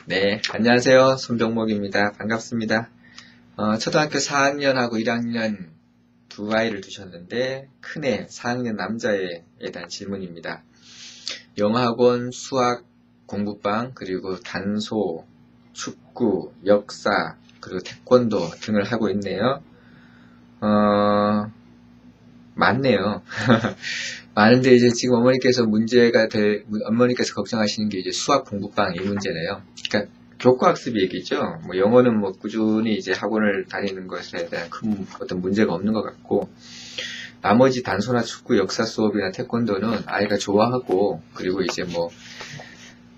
네, 안녕하세요. 손병목입니다. 반갑습니다. 초등학교 4학년하고 1학년 두 아이를 두셨는데 큰애 4학년 남자애에 대한 질문입니다. 영어학원, 수학, 공부방, 그리고 단소, 축구, 역사, 그리고 태권도 등을 하고 있네요. 많네요. 많은데 이제 지금 어머니께서 걱정하시는 게 이제 수학 공부방 이 문제네요. 그러니까 교과학습 얘기죠. 뭐 영어는 뭐 꾸준히 이제 학원을 다니는 것에 대한 큰 어떤 문제가 없는 것 같고, 나머지 단소나 축구, 역사 수업이나 태권도는 아이가 좋아하고, 그리고 이제 뭐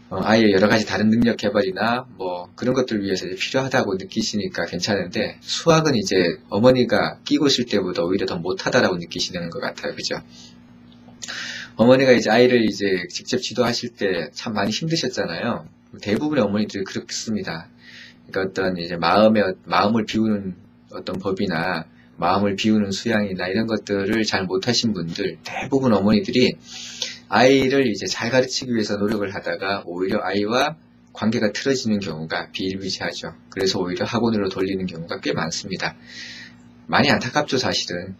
아이의 여러 가지 다른 능력 개발이나 뭐 그런 것들을 위해서 이제 필요하다고 느끼시니까 괜찮은데, 수학은 이제 어머니가 끼고 있을 때보다 오히려 더 못하다라고 느끼시는 것 같아요. 그죠? 어머니가 이제 아이를 이제 직접 지도하실 때 참 많이 힘드셨잖아요. 대부분의 어머니들이 그렇습니다. 그러니까 어떤 이제 마음을 비우는 어떤 법이나 마음을 비우는 수양이나 이런 것들을 잘 못하신 분들, 대부분 어머니들이 아이를 이제 잘 가르치기 위해서 노력을 하다가 오히려 아이와 관계가 틀어지는 경우가 비일비재하죠. 그래서 오히려 학원으로 돌리는 경우가 꽤 많습니다. 많이 안타깝죠, 사실은.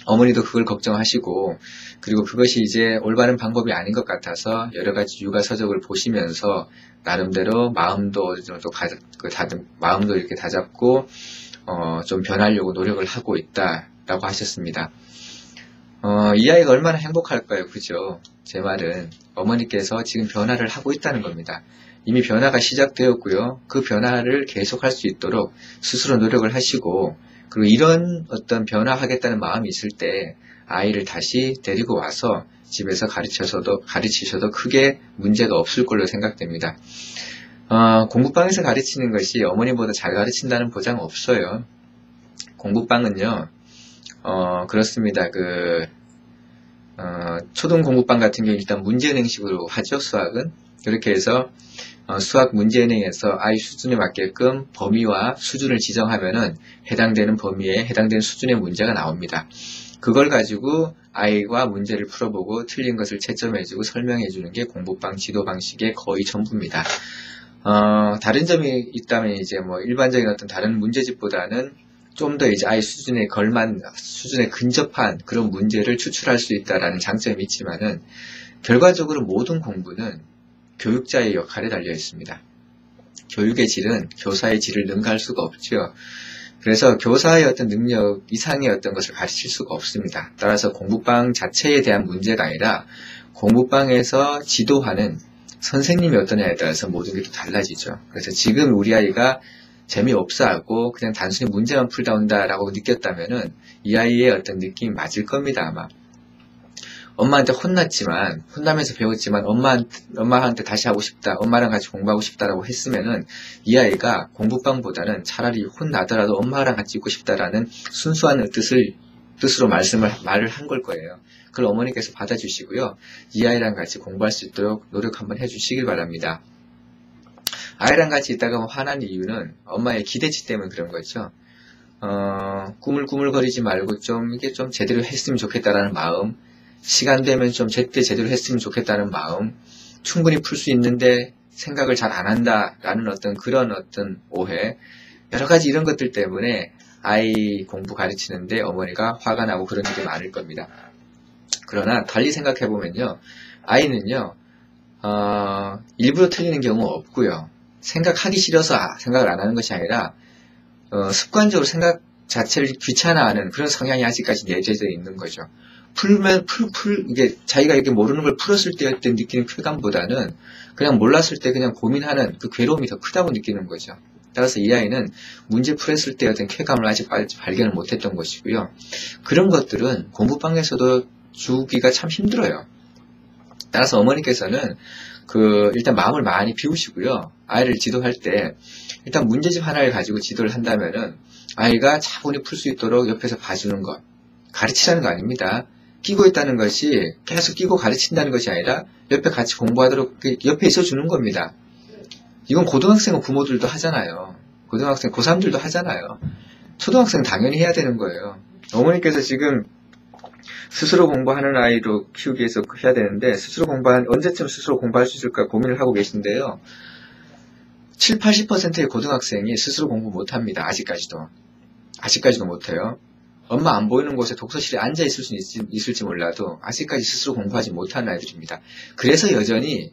어머니도 그걸 걱정하시고, 그리고 그것이 이제 올바른 방법이 아닌 것 같아서 여러 가지 육아 서적을 보시면서 나름대로 마음도 어느 정도 마음도 이렇게 다잡고 좀 변하려고 노력을 하고 있다라고 하셨습니다. 이 아이가 얼마나 행복할까요? 그죠? 제 말은 어머니께서 지금 변화를 하고 있다는 겁니다. 이미 변화가 시작되었고요. 그 변화를 계속할 수 있도록 스스로 노력을 하시고, 그리고 이런 어떤 변화하겠다는 마음이 있을 때 아이를 다시 데리고 와서 집에서 가르치셔도 크게 문제가 없을 걸로 생각됩니다. 공부방에서 가르치는 것이 어머니보다 잘 가르친다는 보장 없어요. 공부방은요, 그렇습니다. 초등 공부방 같은 경우 일단 문제은행식으로 하죠, 수학은. 그렇게 해서 수학 문제은행에서 아이 수준에 맞게끔 범위와 수준을 지정하면은 해당되는 범위에 해당되는 수준의 문제가 나옵니다. 그걸 가지고 아이와 문제를 풀어보고 틀린 것을 채점해주고 설명해주는 게 공부방 지도 방식의 거의 전부입니다. 다른 점이 있다면 이제 뭐 일반적인 어떤 다른 문제집보다는 좀 더 이제 아이 수준에 수준에 근접한 그런 문제를 추출할 수 있다라는 장점이 있지만은 결과적으로 모든 공부는 교육자의 역할에 달려 있습니다. 교육의 질은 교사의 질을 능가할 수가 없죠. 그래서 교사의 어떤 능력 이상의 어떤 것을 가르칠 수가 없습니다. 따라서 공부방 자체에 대한 문제가 아니라 공부방에서 지도하는 선생님이 어떠냐에 따라서 모든 게 또 달라지죠. 그래서 지금 우리 아이가 재미없어하고 그냥 단순히 문제만 풀다 온다라고 느꼈다면은 이 아이의 어떤 느낌이 맞을 겁니다, 아마. 엄마한테 혼나면서 배웠지만 엄마한테 다시 하고 싶다, 엄마랑 같이 공부하고 싶다라고 했으면은 이 아이가 공부방보다는 차라리 혼나더라도 엄마랑 같이 있고 싶다라는 순수한 뜻으로 말을 한 걸 거예요. 그걸 어머니께서 받아주시고요. 이 아이랑 같이 공부할 수 있도록 노력 한번 해주시길 바랍니다. 아이랑 같이 있다가 화난 이유는 엄마의 기대치 때문에 그런 거죠. 꾸물꾸물거리지 말고 이게 좀 제대로 했으면 좋겠다라는 마음, 시간 되면 좀 제때 제대로 했으면 좋겠다는 마음, 충분히 풀 수 있는데 생각을 잘 안 한다라는 그런 오해, 여러 가지 이런 것들 때문에 아이 공부 가르치는데 어머니가 화가 나고 그런 일이 많을 겁니다. 그러나 달리 생각해보면요, 아이는요, 일부러 틀리는 경우 없고요. 생각하기 싫어서 생각을 안 하는 것이 아니라 습관적으로 생각 자체를 귀찮아하는 그런 성향이 아직까지 내재되어 있는 거죠. 이게 자기가 이렇게 모르는 걸 풀었을 때 느끼는 쾌감보다는 그냥 몰랐을 때 그냥 고민하는 그 괴로움이 더 크다고 느끼는 거죠. 따라서 이 아이는 문제 풀었을 때 어떤 쾌감을 아직 발견을 못했던 것이고요. 그런 것들은 공부방에서도 주기가 참 힘들어요. 따라서 어머니께서는 일단 마음을 많이 비우시고요. 아이를 지도할 때 일단 문제집 하나를 가지고 지도를 한다면은 아이가 차분히 풀 수 있도록 옆에서 봐주는 것, 가르치라는 거 아닙니다. 끼고 있다는 것이 계속 끼고 가르친다는 것이 아니라 옆에 같이 공부하도록 옆에 있어주는 겁니다. 이건 고등학생 부모들도 하잖아요. 고등학생 고3들도 하잖아요. 초등학생 당연히 해야 되는 거예요. 어머니께서 지금 스스로 공부하는 아이로 키우기 위해서 해야 되는데 언제쯤 스스로 공부할 수 있을까 고민을 하고 계신데요. 7, 80%의 고등학생이 스스로 공부 못합니다. 아직까지도 못해요. 엄마 안 보이는 곳에 독서실에 앉아 있을 수 있을지 몰라도 아직까지 스스로 공부하지 못하는 아이들입니다. 그래서 여전히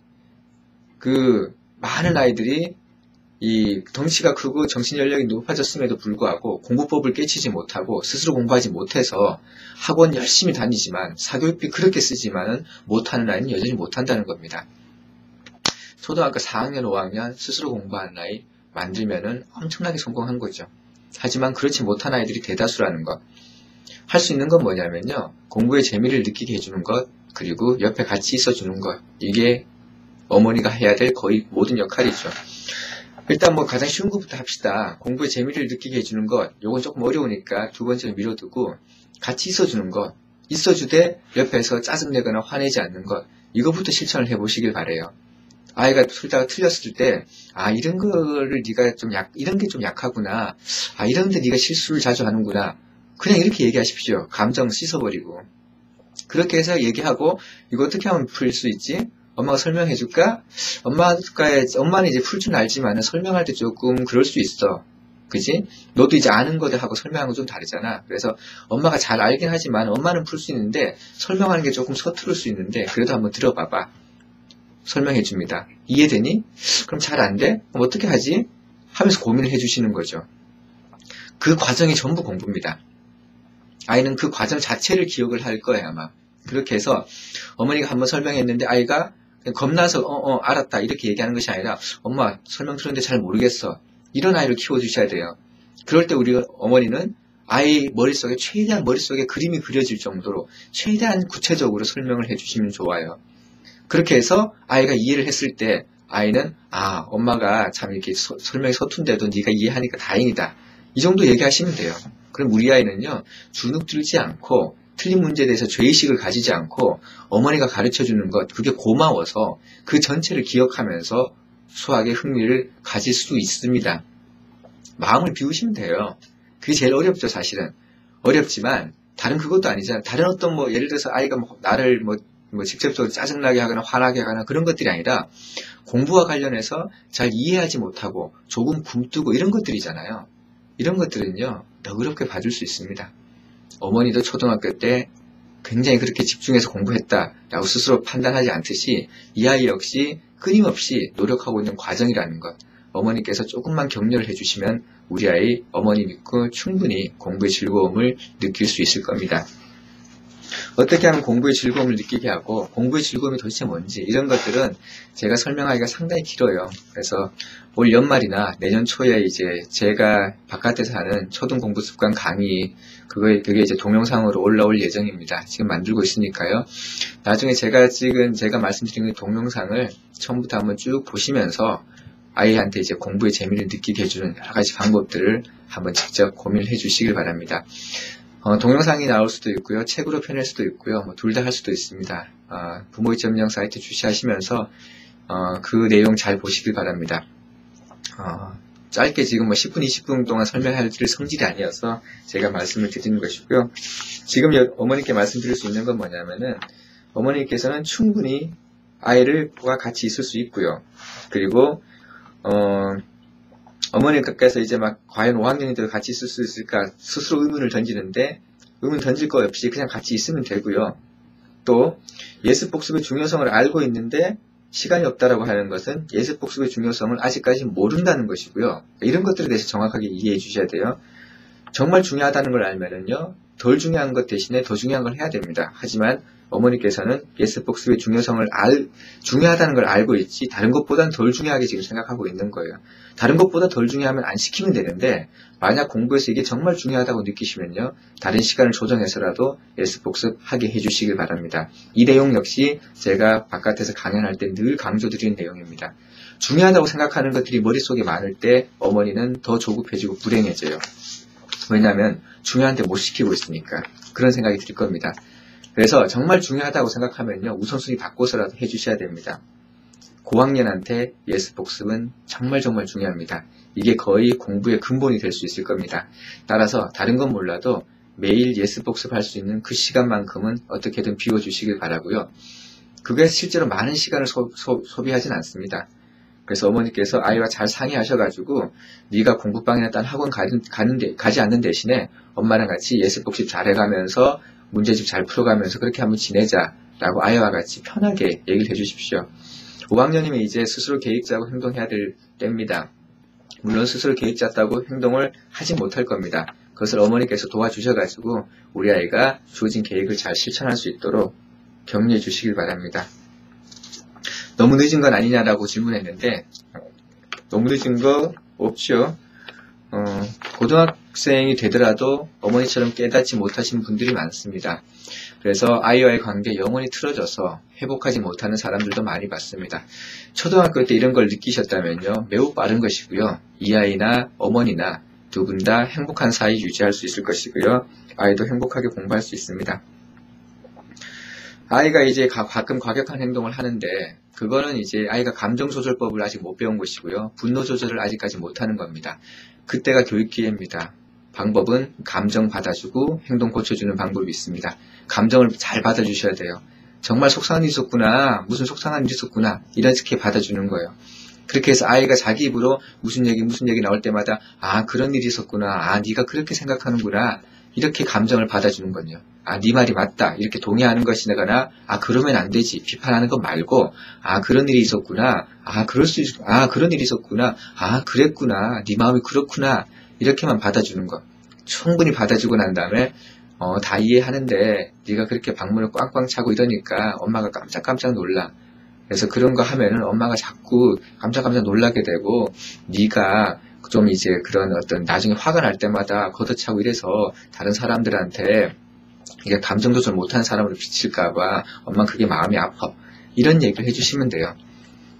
그 많은 아이들이 이 덩치가 크고 정신연령이 높아졌음에도 불구하고 공부법을 깨치지 못하고 스스로 공부하지 못해서 학원 열심히 다니지만 사교육비 그렇게 쓰지만은 못하는 아이는 여전히 못한다는 겁니다. 초등학교 4학년, 5학년 스스로 공부하는 아이 만들면은 엄청나게 성공한 거죠. 하지만 그렇지 못한 아이들이 대다수라는 것. 할 수 있는 건 뭐냐면요. 공부의 재미를 느끼게 해주는 것, 그리고 옆에 같이 있어주는 것. 이게 어머니가 해야 될 거의 모든 역할이죠. 일단 뭐 가장 쉬운 것부터 합시다. 공부의 재미를 느끼게 해주는 것. 요건 조금 어려우니까 두 번째로 미뤄두고 같이 있어주는 것. 있어주되 옆에서 짜증내거나 화내지 않는 것. 이거부터 실천을 해보시길 바래요. 아이가 풀다가 틀렸을 때, 이런 거를 네가 이런 게 좀 약하구나. 이런데 네가 실수를 자주 하는구나. 그냥 이렇게 얘기하십시오. 감정 씻어버리고. 그렇게 해서 얘기하고, 이거 어떻게 하면 풀 수 있지? 엄마가 설명해 줄까? 엄마는 이제 풀 줄 알지만 설명할 때 조금 그럴 수 있어. 그지? 너도 이제 아는 거하고 설명하는 건 좀 다르잖아. 그래서 엄마가 잘 알긴 하지만 엄마는 풀 수 있는데 설명하는 게 조금 서투를 수 있는데 그래도 한번 들어봐봐. 설명해 줍니다. 이해되니? 그럼 잘 안 돼? 그럼 어떻게 하지? 하면서 고민을 해 주시는 거죠. 그 과정이 전부 공부입니다. 아이는 그 과정 자체를 기억을 할 거예요, 아마. 그렇게 해서 어머니가 한번 설명했는데 아이가 겁나서 알았다 이렇게 얘기하는 것이 아니라 엄마 설명 들었는데 잘 모르겠어. 이런 아이를 키워주셔야 돼요. 그럴 때 우리 어머니는 아이 머릿속에 최대한 머릿속에 그림이 그려질 정도로 최대한 구체적으로 설명을 해주시면 좋아요. 그렇게 해서 아이가 이해를 했을 때 아이는 엄마가 참 이렇게 설명이 서툰데도 네가 이해하니까 다행이다. 이 정도 얘기하시면 돼요. 그럼 우리 아이는요 주눅 들지 않고 틀린 문제에 대해서 죄의식을 가지지 않고 어머니가 가르쳐주는 것 그게 고마워서 그 전체를 기억하면서 수학에 흥미를 가질 수 있습니다. 마음을 비우시면 돼요. 그게 제일 어렵죠 사실은. 어렵지만 다른 그것도 아니잖아요. 다른 어떤 예를 들어서 아이가 나를 직접적으로 짜증나게 하거나 화나게 하거나 그런 것들이 아니라 공부와 관련해서 잘 이해하지 못하고 조금 굼뜨고 이런 것들이잖아요. 이런 것들은요 너그럽게 봐줄 수 있습니다. 어머니도 초등학교 때 굉장히 그렇게 집중해서 공부했다라고 스스로 판단하지 않듯이 이 아이 역시 끊임없이 노력하고 있는 과정이라는 것. 어머니께서 조금만 격려를 해주시면 우리 아이 어머니 믿고 충분히 공부의 즐거움을 느낄 수 있을 겁니다. 어떻게 하면 공부의 즐거움을 느끼게 하고 공부의 즐거움이 도대체 뭔지 이런 것들은 제가 설명하기가 상당히 길어요. 그래서 올 연말이나 내년 초에 이제 제가 바깥에서 하는 초등 공부 습관 강의 그게 이제 동영상으로 올라올 예정입니다. 지금 만들고 있으니까요. 나중에 제가 말씀드린 동영상을 처음부터 한번 쭉 보시면서 아이한테 이제 공부의 재미를 느끼게 해주는 여러 가지 방법들을 한번 직접 고민을 해주시길 바랍니다. 동영상이 나올 수도 있고요. 책으로 펴낼 수도 있고요. 둘 다 할 수도 있습니다. 부모 2.0 사이트 주시하시면서 그 내용 잘 보시길 바랍니다. 짧게 지금 10분, 20분 동안 설명할 성질이 아니어서 제가 말씀을 드리는 것이고요. 지금 어머니께 말씀드릴 수 있는 건 뭐냐면은 어머니께서는 충분히 아이들과 같이 있을 수 있고요. 그리고 어머니께서 이제 과연 5학년이도 같이 있을 수 있을까 스스로 의문을 던지는데 의문 던질 거 없이 그냥 같이 있으면 되고요. 또 예습복습의 중요성을 알고 있는데 시간이 없다라고 하는 것은 예습복습의 중요성을 아직까지 모른다는 것이고요. 이런 것들에 대해서 정확하게 이해해 주셔야 돼요. 정말 중요하다는 걸 알면은요, 덜 중요한 것 대신에 더 중요한 걸 해야 됩니다. 하지만 어머니께서는 예습복습의 중요하다는 걸 알고 있지 다른 것보다는 덜 중요하게 지금 생각하고 있는 거예요. 다른 것보다 덜 중요하면 안 시키면 되는데 만약 공부에서 이게 정말 중요하다고 느끼시면요. 다른 시간을 조정해서라도 예습복습 하게 해주시길 바랍니다. 이 내용 역시 제가 바깥에서 강연할 때 늘 강조드리는 내용입니다. 중요하다고 생각하는 것들이 머릿속에 많을 때 어머니는 더 조급해지고 불행해져요. 왜냐하면 중요한데 못 시키고 있으니까 그런 생각이 들 겁니다. 그래서 정말 중요하다고 생각하면요. 우선순위 바꿔서라도 해주셔야 됩니다. 고학년한테 예습복습은 정말 중요합니다. 이게 거의 공부의 근본이 될 수 있을 겁니다. 따라서 다른 건 몰라도 매일 예습복습할 수 있는 그 시간만큼은 어떻게든 비워주시길 바라고요. 그게 실제로 많은 시간을 소비하진 않습니다. 그래서 어머니께서 아이와 잘 상의하셔가지고 네가 공부방이나 딴 학원 가지 않는 대신에 엄마랑 같이 예습복습 잘 해가면서 문제집 잘 풀어가면서 그렇게 한번 지내자라고 아이와 같이 편하게 얘기를 해주십시오. 5학년이면 이제 스스로 계획 짜고 행동해야 될 때입니다. 물론 스스로 계획 짰다고 행동을 하지 못할 겁니다. 그것을 어머니께서 도와주셔가지고 우리 아이가 주어진 계획을 잘 실천할 수 있도록 격려해 주시길 바랍니다. 너무 늦은 건 아니냐라고 질문했는데 너무 늦은 거 없죠. 고등학생이 되더라도 어머니처럼 깨닫지 못하시는 분들이 많습니다. 그래서 아이와의 관계 영원히 틀어져서 회복하지 못하는 사람들도 많이 봤습니다. 초등학교 때 이런 걸 느끼셨다면요. 매우 빠른 것이고요. 이 아이나 어머니나 두 분 다 행복한 사이 유지할 수 있을 것이고요. 아이도 행복하게 공부할 수 있습니다. 아이가 이제 가끔 과격한 행동을 하는데 그거는 이제 아이가 감정조절법을 아직 못 배운 것이고요. 분노 조절을 아직까지 못하는 겁니다. 그때가 교육 기회입니다. 방법은 감정 받아주고 행동 고쳐주는 방법이 있습니다. 감정을 잘 받아주셔야 돼요. 정말 속상한 일이 있었구나. 무슨 속상한 일이 있었구나. 이렇게 받아주는 거예요. 그렇게 해서 아이가 자기 입으로 무슨 얘기 나올 때마다 아 그런 일이 있었구나. 아 네가 그렇게 생각하는구나. 이렇게 감정을 받아주는 건요. 아, 네 말이 맞다. 이렇게 동의하는 것이거나, 아, 그러면 안 되지. 비판하는 것 말고, 아, 그런 일이 있었구나. 아, 그런 일이 있었구나. 아, 그랬구나. 네 마음이 그렇구나. 이렇게만 받아주는 것. 충분히 받아주고 난 다음에, 다 이해하는데, 네가 그렇게 방문을 꽝꽝 차고 이러니까 엄마가 깜짝깜짝 놀라. 그래서 그런 거 하면은 엄마가 자꾸 깜짝깜짝 놀라게 되고, 네가 좀 이제 그런 어떤 나중에 화가 날 때마다 걷어차고 이래서 다른 사람들한테 이게 감정 조절 못하는 사람으로 비칠까봐 엄마 그게 마음이 아파. 이런 얘기를 해주시면 돼요.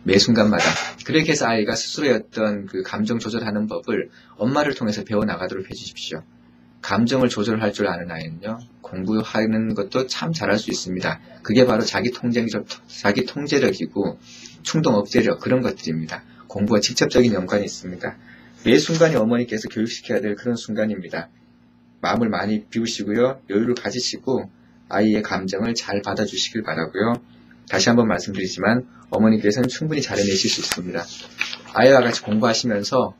매 순간마다. 그렇게 해서 아이가 스스로의 어떤 그 감정 조절하는 법을 엄마를 통해서 배워나가도록 해주십시오. 감정을 조절할 줄 아는 아이는요. 공부하는 것도 참 잘할 수 있습니다. 그게 바로 자기 통제력이고 충동 억제력 그런 것들입니다. 공부와 직접적인 연관이 있습니다. 매 순간이 어머니께서 교육시켜야 될 그런 순간입니다. 마음을 많이 비우시고요. 여유를 가지시고 아이의 감정을 잘 받아주시길 바라고요. 다시 한번 말씀드리지만 어머니께서는 충분히 잘 해내실 수 있습니다. 아이와 같이 공부하시면서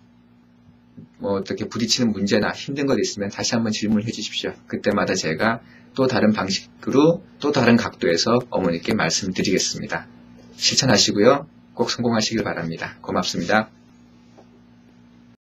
어떻게 부딪히는 문제나 힘든 것 있으면 다시 한번 질문을 해주십시오. 그때마다 제가 또 다른 방식으로 또 다른 각도에서 어머니께 말씀드리겠습니다. 실천하시고요. 꼭 성공하시길 바랍니다. 고맙습니다.